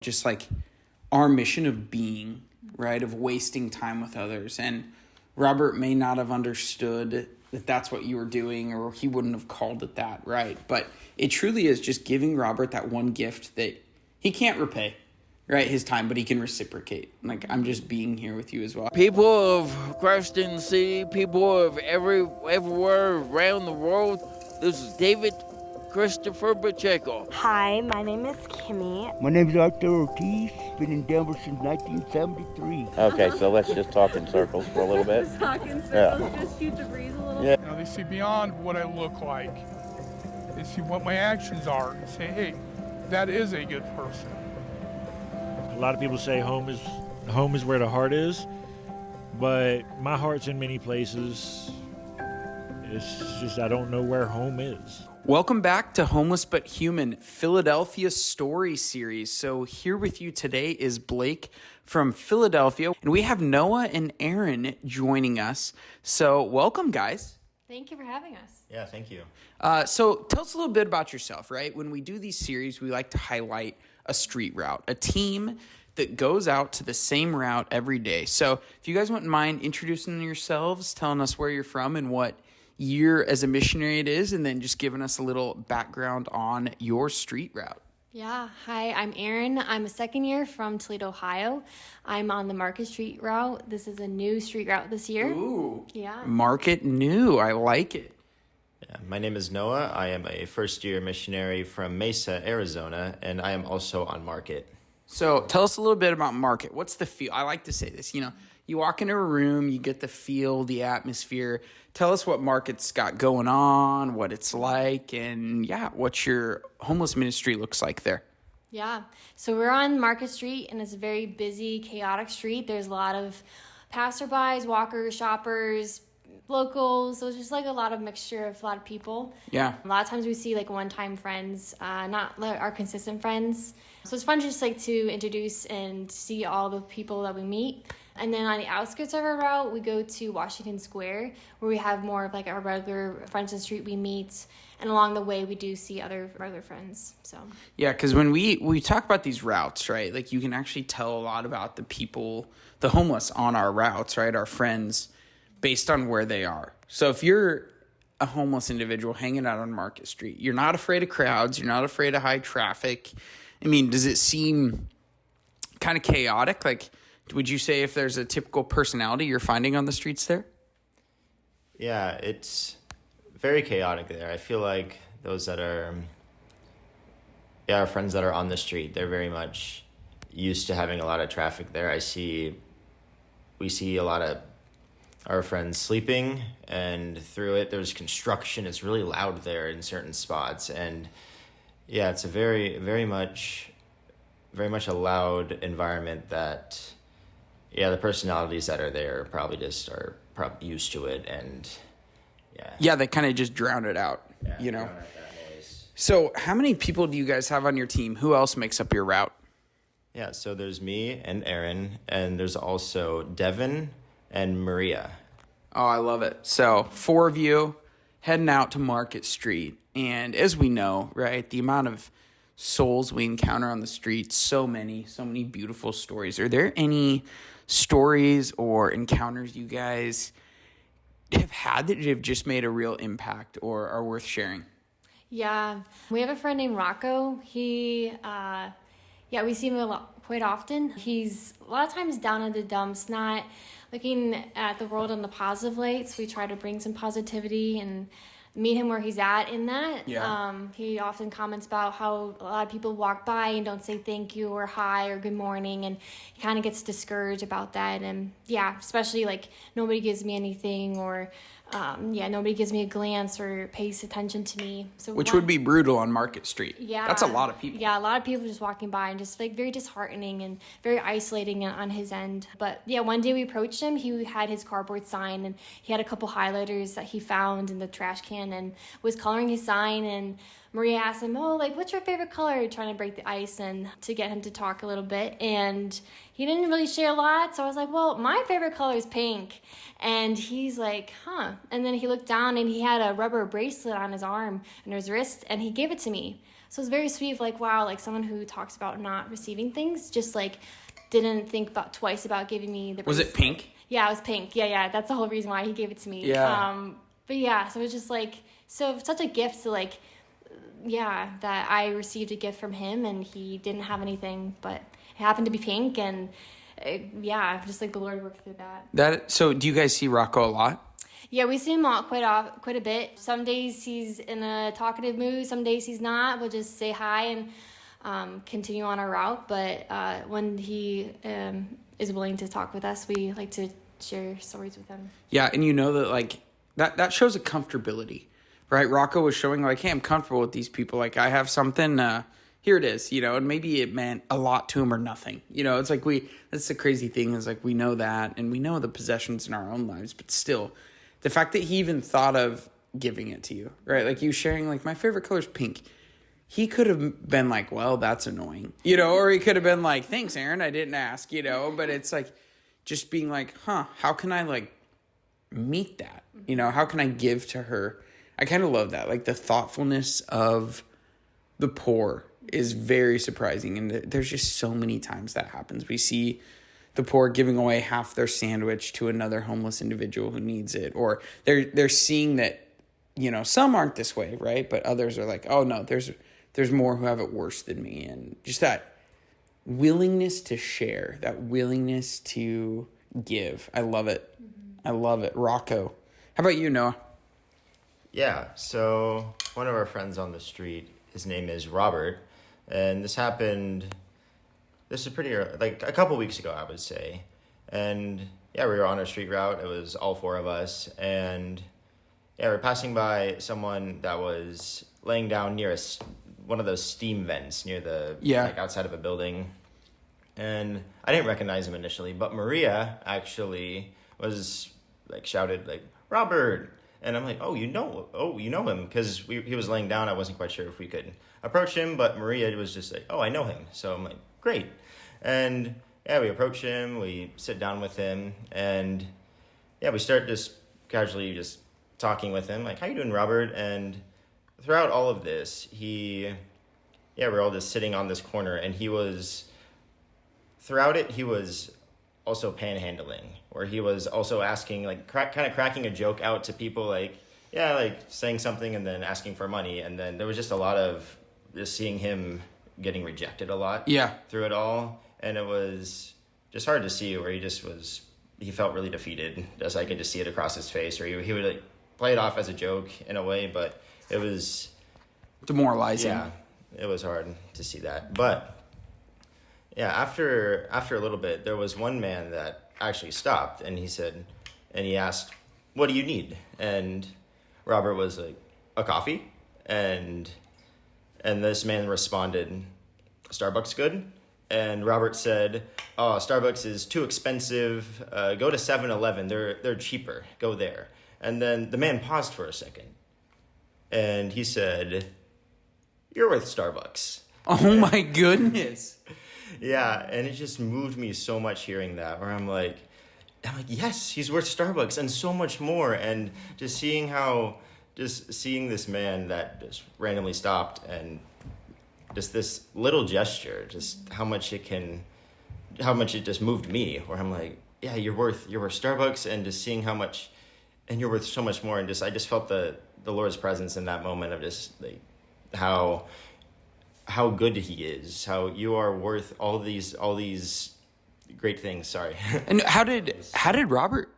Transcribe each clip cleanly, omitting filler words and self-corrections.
just like our mission of being, right, of wasting time with others. And Robert may not have understood that that's what you were doing, or he wouldn't have called it that, right? But it truly is just giving Robert that one gift that he can't repay, right, his time, but he can reciprocate. Like, I'm just being here with you as well. People of Creston City, people of everywhere around the world, this is David Christopher Pacheco. Hi, my name is Kimmy. My name is Arthur Ortiz. Been in Denver since 1973. Okay, so let's just talk in circles for a little bit. Just talk in circles, just shoot the breeze a little. Yeah. You know, they see beyond what I look like. They see what my actions are and say, hey, that is a good person. A lot of people say home is where the heart is, but my heart's in many places. It's just I don't know where home is. Welcome back to Homeless But Human, Philadelphia Story Series. So here with you today is Blake from Philadelphia, and we have Noah and Erin joining us. So welcome, guys. Thank you for having us. Yeah, thank you. So tell us a little bit about yourself, right? When we do these series, we like to highlight a street route, a team that goes out to the same route every day. So if you guys wouldn't mind introducing yourselves, telling us where you're from and what year as a missionary it is, and then just giving us a little background on your street route. Yeah. Hi, I'm Erin. I'm a second year from Toledo, Ohio. I'm on the Market Street route. This is a new street route this year. Ooh. Yeah. Market new. I like it. Yeah, my name is Noah. I am a first-year missionary from Mesa, Arizona, and I am also on Market. So tell us a little bit about Market. What's the feel? I like to say this, you walk into a room, you get the feel, the atmosphere. Tell us what Market's got going on, what it's like, and what your homeless ministry looks like there. Yeah. So we're on Market Street, and it's a very busy, chaotic street. There's a lot of passerbys, walkers, shoppers, locals. So it's just like a lot of mixture of a lot of people. Yeah. A lot of times we see like one-time friends, not our consistent friends. So it's fun just like to introduce and see all the people that we meet. And then on the outskirts of our route, we go to Washington Square, where we have more of like our regular friends on the street we meet. And along the way, we do see other regular friends. So yeah, because when we talk about these routes, right, like you can actually tell a lot about the people, the homeless on our routes, right, our friends, based on where they are. So if you're a homeless individual hanging out on Market Street, you're not afraid of crowds, you're not afraid of high traffic. I mean, does it seem kind of chaotic? Like, would you say if there's a typical personality you're finding on the streets there? Yeah, it's very chaotic there. I feel like those that are, our friends that are on the street, they're very much used to having a lot of traffic there. We see a lot of our friends sleeping, and through it, there's construction. It's really loud there in certain spots, and yeah, it's a very much a loud environment that, the personalities that are there probably used to it, and yeah, they kind of just drown it out, drown out that noise. So how many people do you guys have on your team? Who else makes up your route? Yeah, so there's me and Erin, and there's also Devin and Maria. Oh, I love it. So 4 of you heading out to Market Street. And as we know, right, the amount of souls we encounter on the street, so many beautiful stories. Are there any stories or encounters you guys have had that have just made a real impact or are worth sharing? yeah, we have a friend named Rocco. He, we see him quite often. He's a lot of times down in the dumps, not looking at the world in the positive light. So we try to bring some positivity and meet him where he's at in that. Yeah. He often comments about how a lot of people walk by and don't say thank you or hi or good morning, and he kind of gets discouraged about that. And especially like nobody gives me anything, or nobody gives me a glance or pays attention to me. So Which would be brutal on Market Street. Yeah. That's a lot of people. Yeah, a lot of people just walking by and just like very disheartening and very isolating on his end. But one day we approached him. He had his cardboard sign, and he had a couple highlighters that he found in the trash can and was coloring his sign. And Maria asked him, what's your favorite color? Trying to break the ice and to get him to talk a little bit. And he didn't really share a lot. So I was like, well, my favorite color is pink. And he's like, And then he looked down and he had a rubber bracelet on his arm and his wrist, and he gave it to me. So it's very sweet of like, wow, like someone who talks about not receiving things just like didn't think about twice about giving me the Was it bracelet. pink? Yeah, it was pink. Yeah. That's the whole reason why he gave it to me. Yeah. But yeah, so it's just like, so such a gift to like, yeah, that I received a gift from him and he didn't have anything, but it happened to be pink. And yeah, just like the Lord worked through that. So do you guys see Rocco a lot? Yeah, we see him out quite a bit. Some days he's in a talkative mood. Some days he's not. We'll just say hi and continue on our route. But when he is willing to talk with us, we like to share stories with him. Yeah, and you know that like that shows a comfortability, right? Rocco was showing like, hey, I'm comfortable with these people. Like I have something. Here it is, and maybe it meant a lot to him or nothing. It's like that's the crazy thing is like we know that and we know the possessions in our own lives, but still. The fact that he even thought of giving it to you, right? Like you sharing, like, my favorite color is pink. He could have been like, well, that's annoying, or he could have been like, thanks, Erin, I didn't ask, but it's like just being like, how can I like meet that? How can I give to her? I kind of love that. Like the thoughtfulness of the poor is very surprising. And there's just so many times that happens. We see the poor giving away half their sandwich to another homeless individual who needs it, or they're seeing that, some aren't this way, right? But others are like, oh no, there's more who have it worse than me. And just that willingness to share, that willingness to give. I love it. Mm-hmm. I love it. Rocco. How about you, Noah? Yeah, so one of our friends on the street, his name is Robert, and this is pretty early, like a couple weeks ago, I would say. And yeah, we were on our street route. It was all four of us. And yeah, we were passing by someone that was laying down near one of those steam vents near like outside of a building. And I didn't recognize him initially, but Maria actually was like shouted like, Robert. And I'm like, oh, you know him. Because he was laying down. I wasn't quite sure if we could approach him, but Maria was just like, oh, I know him. So I'm like, great. And yeah, we approach him, we sit down with him, and yeah, we start just casually just talking with him, like, how you doing, Robert? And throughout all of this, we're all just sitting on this corner, and throughout it, he was also panhandling, or he was also asking, like, kind of cracking a joke out to people, like, yeah, like saying something and then asking for money, and then there was just a lot of just seeing him getting rejected a lot through it all. And it was just hard to see where he felt really defeated, as I could just see it across his face, or he would like play it off as a joke in a way, but it was demoralizing. Yeah, it was hard to see that. But yeah, after a little bit, there was one man that actually stopped, and he asked, what do you need? And Robert was like, a coffee? And this man responded, Starbucks good? And Robert said, oh, Starbucks is too expensive. Go to 7-Eleven. They're cheaper. Go there. And then the man paused for a second. And he said, you're worth Starbucks. Oh, my goodness. Yeah, and it just moved me so much hearing that, where I'm like, yes, he's worth Starbucks and so much more. And just seeing this man that just randomly stopped, and just this little gesture, just how much it just moved me, where I'm like, yeah, you're worth Starbucks, and just seeing how much, and you're worth so much more. And I just felt the Lord's presence in that moment of just like how good he is, how you are worth all these great things. Sorry. And how did Robert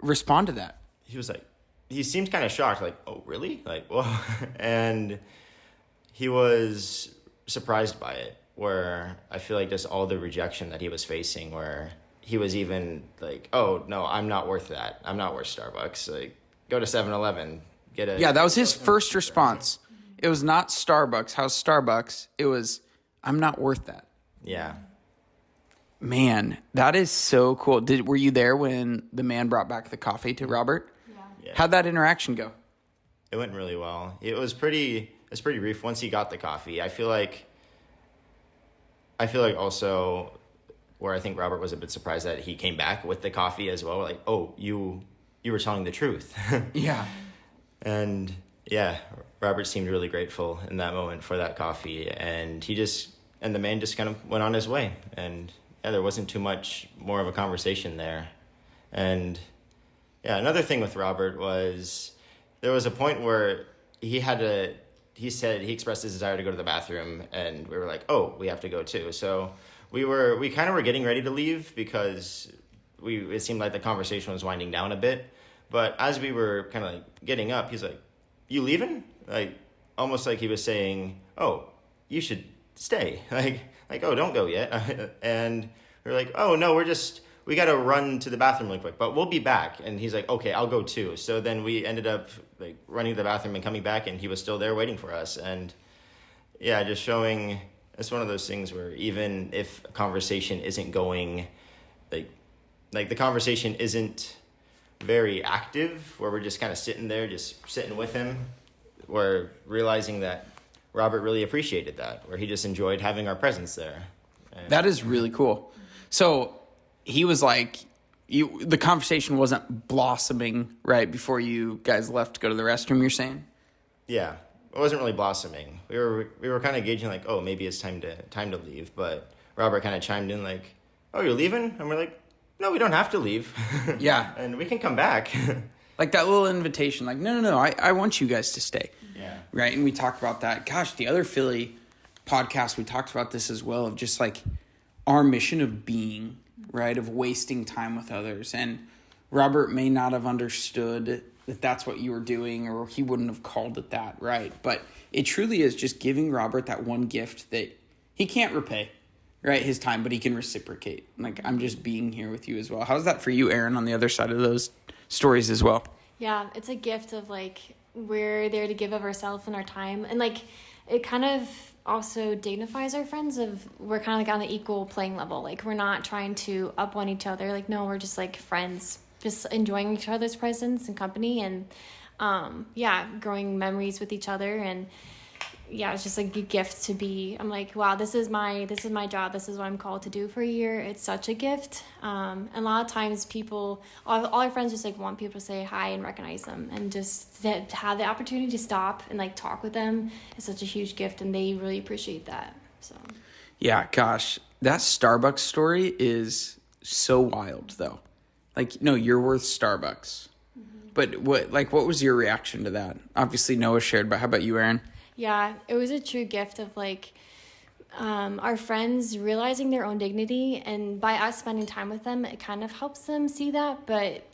respond to that? He was like, he seemed kind of shocked, like, oh, really? Like, well, and he was surprised by it, where I feel like just all the rejection that he was facing, where he was even like, oh, no, I'm not worth that. I'm not worth Starbucks. Like, go to 7-Eleven, get a... Yeah, that was his first response. It was not Starbucks. How's Starbucks? It was, I'm not worth that. Yeah. Man, that is so cool. Were you there when the man brought back the coffee to Robert? Yeah. How'd that interaction go? It went really well. It was pretty brief. Once he got the coffee, I feel like also where I think Robert was a bit surprised that he came back with the coffee as well. Like, oh, you were telling the truth. Yeah. And Yeah, Robert seemed really grateful in that moment for that coffee, and the man just kind of went on his way, and yeah, there wasn't too much more of a conversation there. And yeah, another thing with Robert was there was a point where he expressed his desire to go to the bathroom, and we were like, oh, we have to go too. So we kind of were getting ready to leave because it seemed like the conversation was winding down a bit. But as we were kind of like getting up, he's like, you leaving? Like, almost like he was saying, oh, you should stay. Like, oh, don't go yet. And we're like, oh, no, we got to run to the bathroom really quick, but we'll be back. And he's like, okay, I'll go too. So then we ended up like running to the bathroom and coming back, and he was still there waiting for us. And yeah, just showing, it's one of those things where even if a conversation isn't going, like the conversation isn't very active, where we're just kind of sitting there, just sitting with him, we're realizing that Robert really appreciated that, where he just enjoyed having our presence there. And that is really cool. So he was like, the conversation wasn't blossoming right before you guys left to go to the restroom, you're saying? Yeah, it wasn't really blossoming. We were kind of gauging like, oh, maybe it's time to leave. But Robert kind of chimed in like, oh, you're leaving? And we're like, no, we don't have to leave. Yeah. And we can come back. Like that little invitation, like, no, I want you guys to stay. Yeah. Right, and we talked about that. Gosh, the other Philly podcast, we talked about this as well, of just like our mission of being, right, of wasting time with others. And Robert may not have understood that that's what you were doing, or he wouldn't have called it that, right? But it truly is just giving Robert that one gift that he can't repay, right, his time, but he can reciprocate. Like, I'm just being here with you as well. How's that for you, Erin, on the other side of those stories as well? Yeah, it's a gift of like, we're there to give of ourselves and our time. And like, it kind of also dignifies our friends of, we're kind of like on an equal playing level. Like, we're not trying to up on each other. Like, no, we're just like friends, just enjoying each other's presence and company, and growing memories with each other. And yeah, it's just like a gift to be, I'm like, wow, this is my job. This is what I'm called to do for a year. It's such a gift. And a lot of times all our friends just like want people to say hi and recognize them, and just to have the opportunity to stop and like talk with them is such a huge gift, and they really appreciate that. So yeah, gosh, that Starbucks story is so wild though. Like, no, you're worth Starbucks. Mm-hmm. But what was your reaction to that? Obviously Noah shared, but how about you, Erin? Yeah, it was a true gift of like our friends realizing their own dignity, and by us spending time with them, it kind of helps them see that, but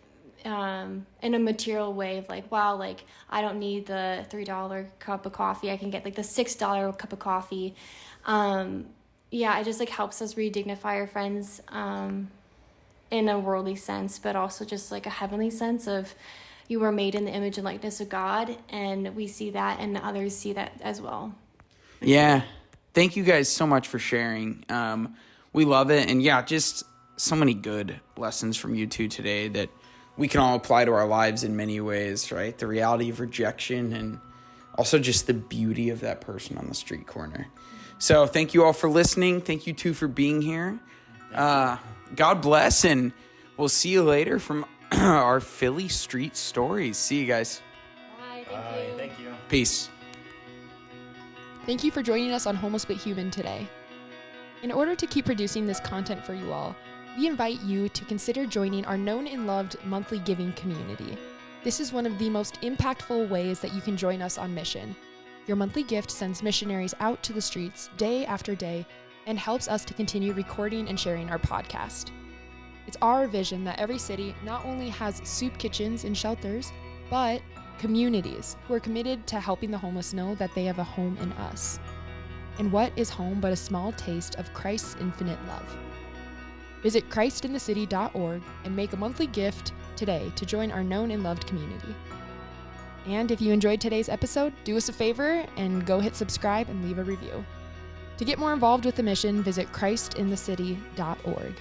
in a material way of like, wow, like I don't need the $3 cup of coffee. I can get like the $6 cup of coffee. It just like helps us re-dignify our friends in a worldly sense, but also just like a heavenly sense of, you were made in the image and likeness of God, and we see that, and others see that as well. Yeah. Thank you guys so much for sharing. We love it. And yeah, just so many good lessons from you two today that we can all apply to our lives in many ways, right? The reality of rejection, and also just the beauty of that person on the street corner. So thank you all for listening. Thank you two for being here. God bless, and we'll see you later from our Philly street stories. See you guys. Bye. Thank you. Peace. Thank you for joining us on Homeless But Human today. In order to keep producing this content for you all, we invite you to consider joining our known and loved monthly giving community. This is one of the most impactful ways that you can join us on mission. Your monthly gift sends missionaries out to the streets day after day and helps us to continue recording and sharing our podcast. It's our vision that every city not only has soup kitchens and shelters, but communities who are committed to helping the homeless know that they have a home in us. And what is home but a small taste of Christ's infinite love? Visit christinthecity.org and make a monthly gift today to join our known and loved community. And if you enjoyed today's episode, do us a favor and go hit subscribe and leave a review. To get more involved with the mission, visit christinthecity.org.